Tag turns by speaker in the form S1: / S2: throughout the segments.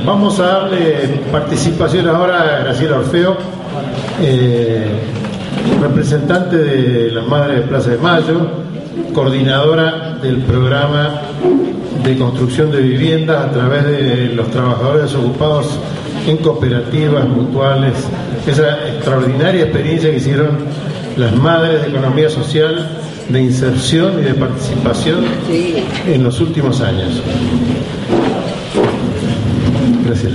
S1: Vamos a darle participación ahora a Graciela Orfeo, representante de las Madres de Plaza de Mayo, coordinadora del programa de construcción de viviendas a través de los trabajadores ocupados en cooperativas mutuales, esa extraordinaria experiencia que hicieron las Madres de Economía Social, de inserción y de participación en los últimos años. Gracias.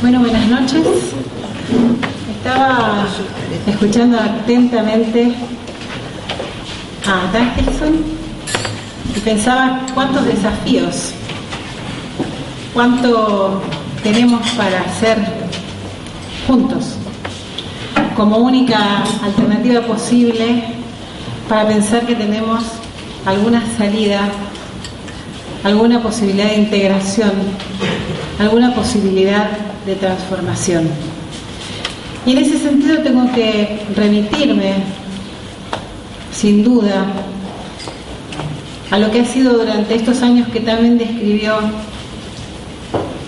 S2: Bueno, buenas noches. Estaba escuchando atentamente a Atkinson y pensaba cuántos desafíos, cuánto tenemos para hacer juntos como única alternativa posible para pensar que tenemos alguna salida, alguna posibilidad de integración, alguna posibilidad de transformación. Y en ese sentido tengo que remitirme, sin duda, a lo que ha sido durante estos años que también describió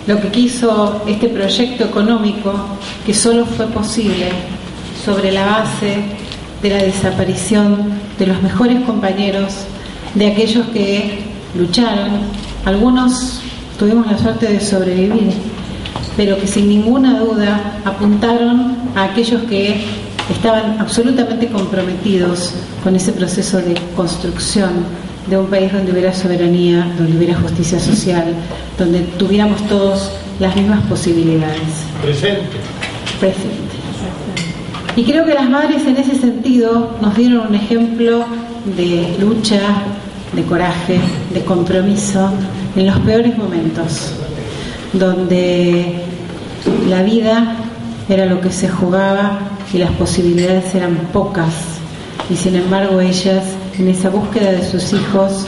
S2: lo que quiso este proyecto económico, que solo fue posible sobre la base de la desaparición de los mejores compañeros, de aquellos que lucharon. Algunos tuvimos la suerte de sobrevivir, pero que sin ninguna duda apuntaron a aquellos que estaban absolutamente comprometidos con ese proceso de construcción de un país donde hubiera soberanía, donde hubiera justicia social, donde tuviéramos todos las mismas posibilidades. Presente. Y creo que las madres en ese sentido nos dieron un ejemplo de lucha, de coraje, de compromiso en los peores momentos, donde la vida era lo que se jugaba y las posibilidades eran pocas, y sin embargo ellas, en esa búsqueda de sus hijos,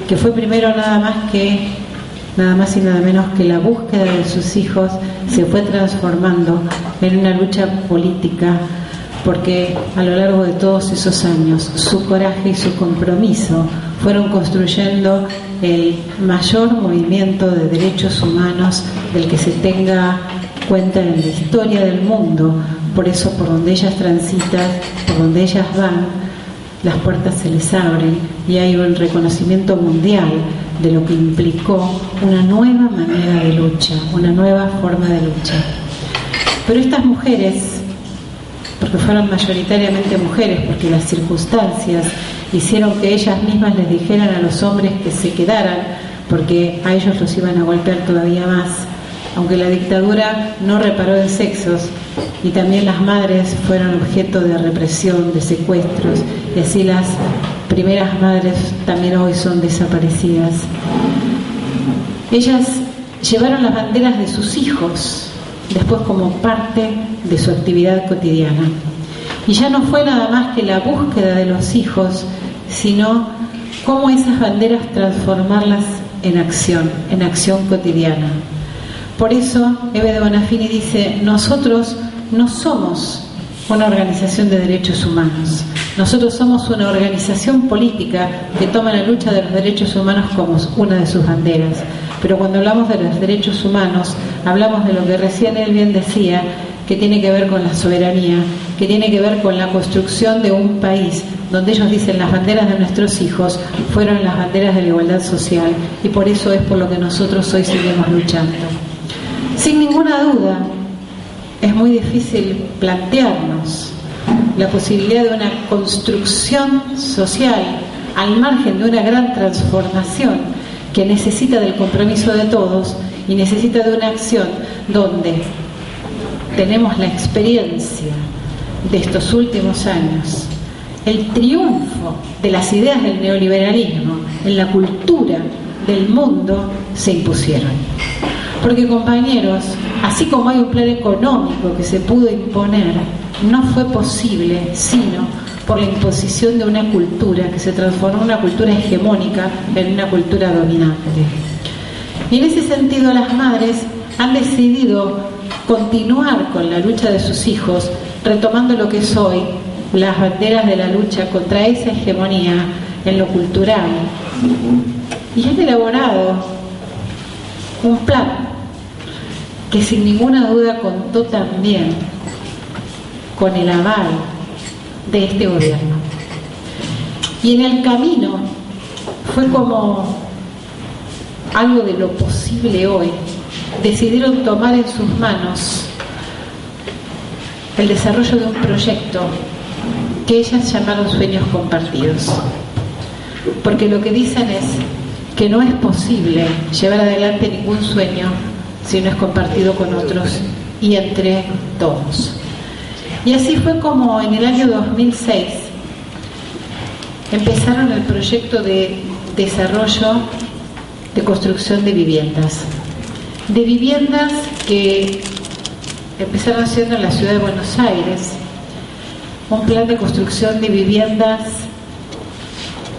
S2: que fue primero nada más y nada menos que la búsqueda de sus hijos, se fue transformando en una lucha política, porque a lo largo de todos esos años su coraje y su compromiso fueron construyendo el mayor movimiento de derechos humanos del que se tenga cuenta en la historia del mundo. Por eso, por donde ellas transitan, por donde ellas van, las puertas se les abren y hay un reconocimiento mundial de lo que implicó una nueva manera de lucha, una nueva forma de lucha. Pero estas mujeres, porque fueron mayoritariamente mujeres, porque las circunstancias hicieron que ellas mismas les dijeran a los hombres que se quedaran, porque a ellos los iban a golpear todavía más, aunque la dictadura no reparó en sexos, y también las madres fueron objeto de represión, de secuestros, y así las primeras madres también hoy son desaparecidas. Ellas llevaron las banderas de sus hijos después como parte de su actividad cotidiana, y ya no fue nada más que la búsqueda de los hijos, sino cómo esas banderas transformarlas en acción cotidiana. Por eso Eve de Bonafini dice: nosotros no somos una organización de derechos humanos, nosotros somos una organización política que toma la lucha de los derechos humanos como una de sus banderas. Pero cuando hablamos de los derechos humanos, hablamos de lo que recién él bien decía, que tiene que ver con la soberanía, que tiene que ver con la construcción de un país donde ellos dicen las banderas de nuestros hijos fueron las banderas de la igualdad social, y por eso es por lo que nosotros hoy seguimos luchando. Sin ninguna duda, es muy difícil plantearnos la posibilidad de una construcción social al margen de una gran transformación que necesita del compromiso de todos y necesita de una acción donde tenemos la experiencia de estos últimos años, el triunfo de las ideas del neoliberalismo en la cultura del mundo se impusieron. Porque, compañeros, así como hay un plan económico que se pudo imponer, no fue posible sino por la imposición de una cultura que se transformó en una cultura hegemónica, en una cultura dominante. Y en ese sentido las madres han decidido continuar con la lucha de sus hijos, retomando lo que es hoy las banderas de la lucha contra esa hegemonía en lo cultural, y han elaborado un plan que sin ninguna duda contó también con el aval de este gobierno. Y en el camino fue como algo de lo posible hoy. Decidieron tomar en sus manos el desarrollo de un proyecto que ellas llamaron Sueños Compartidos. Porque lo que dicen es que no es posible llevar adelante ningún sueño si no es compartido con otros y entre todos. Y así fue como en el año 2006 empezaron el proyecto de desarrollo de construcción de viviendas. De viviendas que empezaron siendo en la ciudad de Buenos Aires, un plan de construcción de viviendas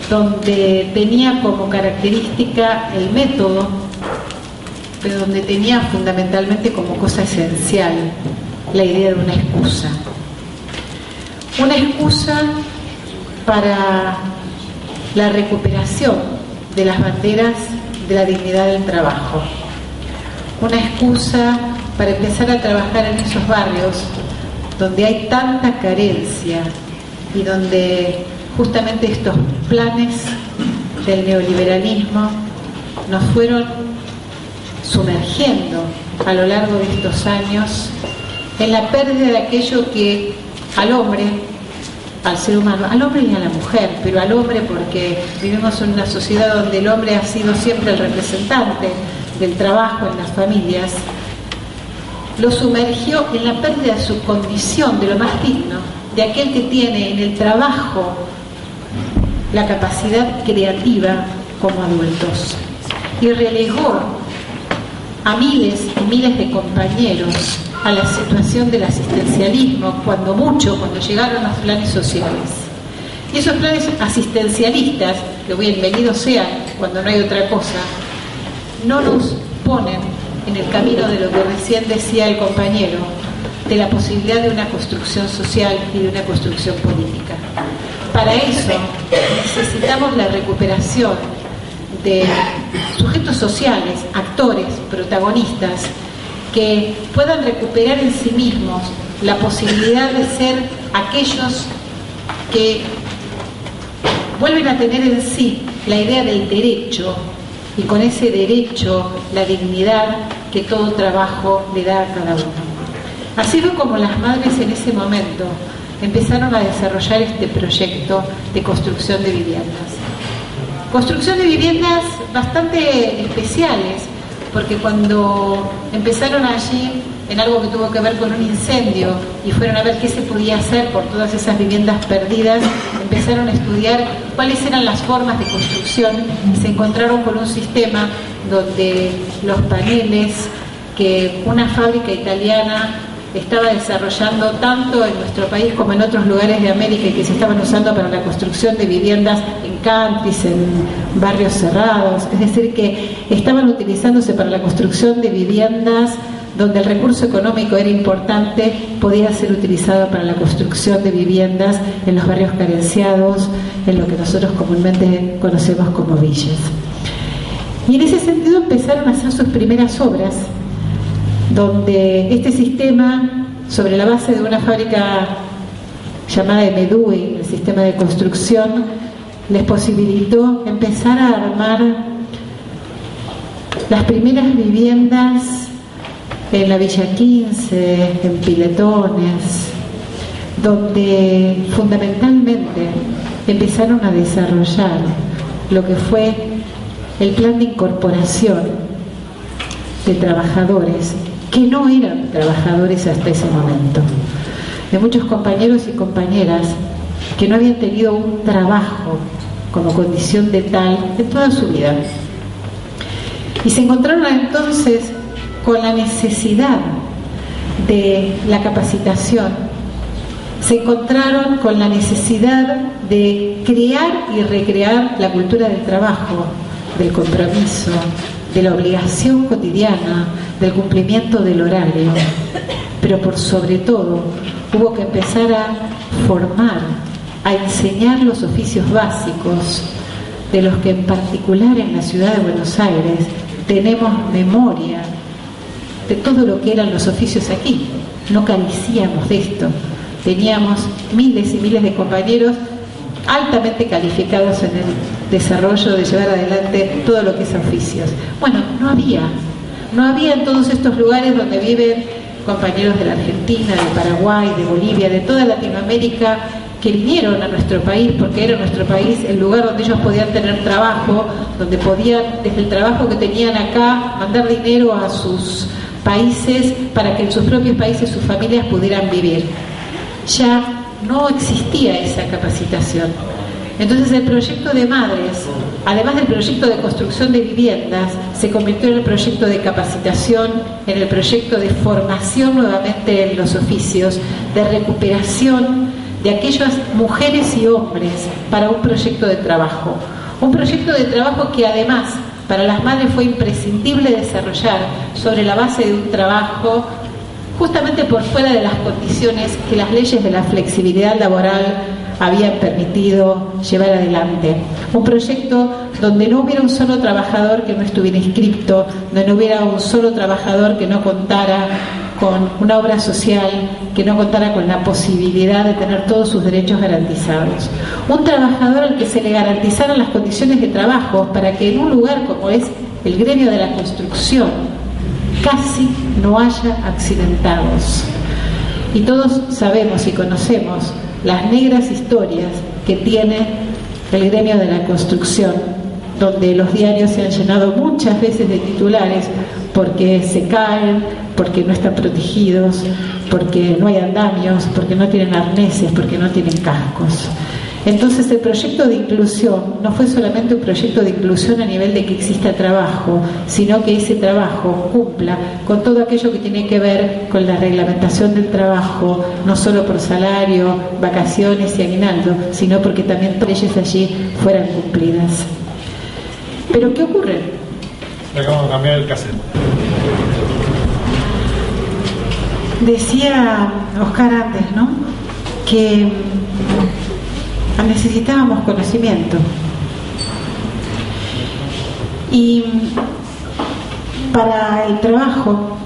S2: donde tenía como característica el método, pero donde tenía fundamentalmente como cosa esencial la idea de una excusa. Una excusa para la recuperación de las banderas de la dignidad del trabajo. Una excusa para empezar a trabajar en esos barrios donde hay tanta carencia y donde justamente estos planes del neoliberalismo nos fueron sumergiendo a lo largo de estos años en la pérdida de aquello que al hombre, al ser humano, al hombre y a la mujer, pero al hombre porque vivimos en una sociedad donde el hombre ha sido siempre el representante del trabajo en las familias, lo sumergió en la pérdida de su condición, de lo más digno, de aquel que tiene en el trabajo la capacidad creativa como adultos, y relegó a miles y miles de compañeros a la situación del asistencialismo, cuando llegaron los planes sociales. Y esos planes asistencialistas, que bienvenidos sean cuando no hay otra cosa, no nos ponen en el camino de lo que recién decía el compañero, de la posibilidad de una construcción social y de una construcción política. Para eso necesitamos la recuperación de sujetos sociales, actores, protagonistas, que puedan recuperar en sí mismos la posibilidad de ser aquellos que vuelven a tener en sí la idea del derecho, y con ese derecho la dignidad que todo trabajo le da a cada uno. Así fue como las madres en ese momento empezaron a desarrollar este proyecto de construcción de viviendas. Construcción de viviendas bastante especiales, porque cuando empezaron allí en algo que tuvo que ver con un incendio y fueron a ver qué se podía hacer por todas esas viviendas perdidas, empezaron a estudiar cuáles eran las formas de construcción y se encontraron con un sistema donde los paneles que una fábrica italiana estaba desarrollando tanto en nuestro país como en otros lugares de América y que se estaban usando para la construcción de viviendas en countries, en barrios cerrados, es decir, que estaban utilizándose para la construcción de viviendas donde el recurso económico era importante, podía ser utilizado para la construcción de viviendas en los barrios carenciados, en lo que nosotros comúnmente conocemos como villas. Y en ese sentido empezaron a hacer sus primeras obras, donde este sistema, sobre la base de una fábrica llamada Medui, el sistema de construcción, les posibilitó empezar a armar las primeras viviendas en la Villa 15, en Piletones, donde fundamentalmente empezaron a desarrollar lo que fue el plan de incorporación de trabajadores que no eran trabajadores hasta ese momento, de muchos compañeros y compañeras que no habían tenido un trabajo como condición de tal en toda su vida. Y se encontraron entonces con la necesidad de la capacitación, se encontraron con la necesidad de crear y recrear la cultura del trabajo, del compromiso, de la obligación cotidiana, del cumplimiento del horario, pero por sobre todo hubo que empezar a formar, a enseñar los oficios básicos de los que en particular en la ciudad de Buenos Aires tenemos memoria de todo lo que eran los oficios aquí. No carecíamos de esto. Teníamos miles y miles de compañeros altamente calificados en el desarrollo de llevar adelante todo lo que es oficios. Bueno, no había en todos estos lugares donde viven compañeros de la Argentina, de Paraguay, de Bolivia, de toda Latinoamérica, que vinieron a nuestro país porque era nuestro país el lugar donde ellos podían tener trabajo, donde podían, desde el trabajo que tenían acá, mandar dinero a sus países para que en sus propios países sus familias pudieran vivir. Ya no existía esa capacitación. Entonces el proyecto de Madres, además del proyecto de construcción de viviendas, se convirtió en el proyecto de capacitación, en el proyecto de formación nuevamente en los oficios, de recuperación de aquellas mujeres y hombres para un proyecto de trabajo. Un proyecto de trabajo que además para las madres fue imprescindible desarrollar sobre la base de un trabajo justamente por fuera de las condiciones que las leyes de la flexibilidad laboral habían permitido llevar adelante. Un proyecto donde no hubiera un solo trabajador que no estuviera inscripto, donde no hubiera un solo trabajador que no contara con una obra social, que no contara con la posibilidad de tener todos sus derechos garantizados. Un trabajador al que se le garantizaran las condiciones de trabajo para que en un lugar como es el gremio de la construcción casi no haya accidentados. Y todos sabemos y conocemos las negras historias que tiene el gremio de la construcción, donde los diarios se han llenado muchas veces de titulares porque se caen, porque no están protegidos, porque no hay andamios, porque no tienen arneses, porque no tienen cascos. Entonces el proyecto de inclusión no fue solamente un proyecto de inclusión a nivel de que exista trabajo, sino que ese trabajo cumpla con todo aquello que tiene que ver con la reglamentación del trabajo, no solo por salario, vacaciones y aguinaldo, sino porque también leyes allí fueran cumplidas. ¿Pero qué ocurre?
S3: Acabamos de cambiar el cassette.
S2: Decía Oscar antes, ¿no?, que necesitábamos conocimiento. Y para el trabajo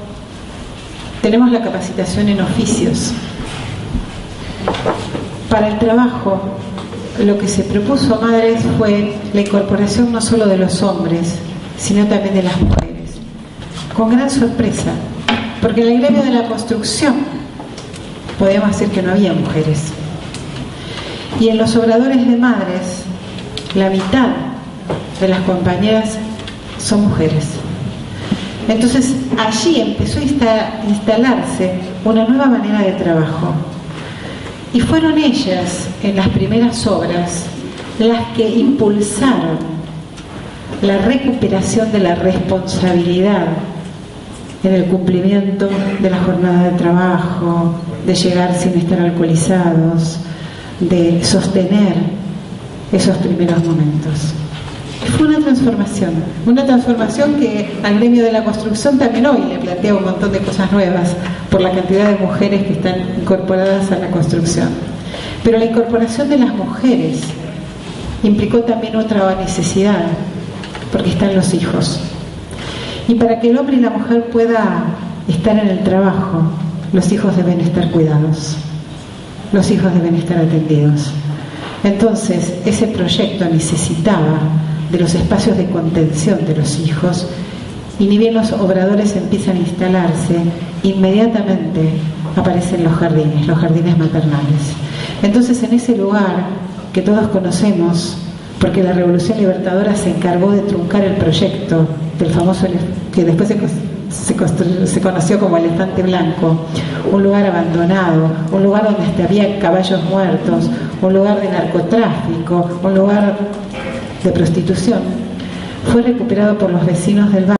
S2: tenemos la capacitación en oficios. Para el trabajo lo que se propuso a Madres fue la incorporación no solo de los hombres, sino también de las mujeres. Con gran sorpresa, porque en el gremio de la construcción podíamos decir que no había mujeres. Y en los obradores de Madres, la mitad de las compañeras son mujeres. Entonces allí empezó a instalarse una nueva manera de trabajo. Y fueron ellas, en las primeras obras, las que impulsaron la recuperación de la responsabilidad en el cumplimiento de la jornada de trabajo, de llegar sin estar alcoholizados, de sostener esos primeros momentos. Fue una transformación que al gremio de la construcción también hoy le plantea un montón de cosas nuevas por la cantidad de mujeres que están incorporadas a la construcción. Pero la incorporación de las mujeres implicó también otra necesidad, porque están los hijos. Y para que el hombre y la mujer pueda estar en el trabajo, los hijos deben estar cuidados. Los hijos deben estar atendidos. Entonces, ese proyecto necesitaba de los espacios de contención de los hijos, y ni bien los obradores empiezan a instalarse, inmediatamente aparecen los jardines maternales. Entonces, en ese lugar que todos conocemos, porque la Revolución Libertadora se encargó de truncar el proyecto del famoso, que después se conoció como Elefante Blanco, un lugar abandonado, un lugar donde hasta había caballos muertos, un lugar de narcotráfico, un lugar de prostitución, fue recuperado por los vecinos del barrio.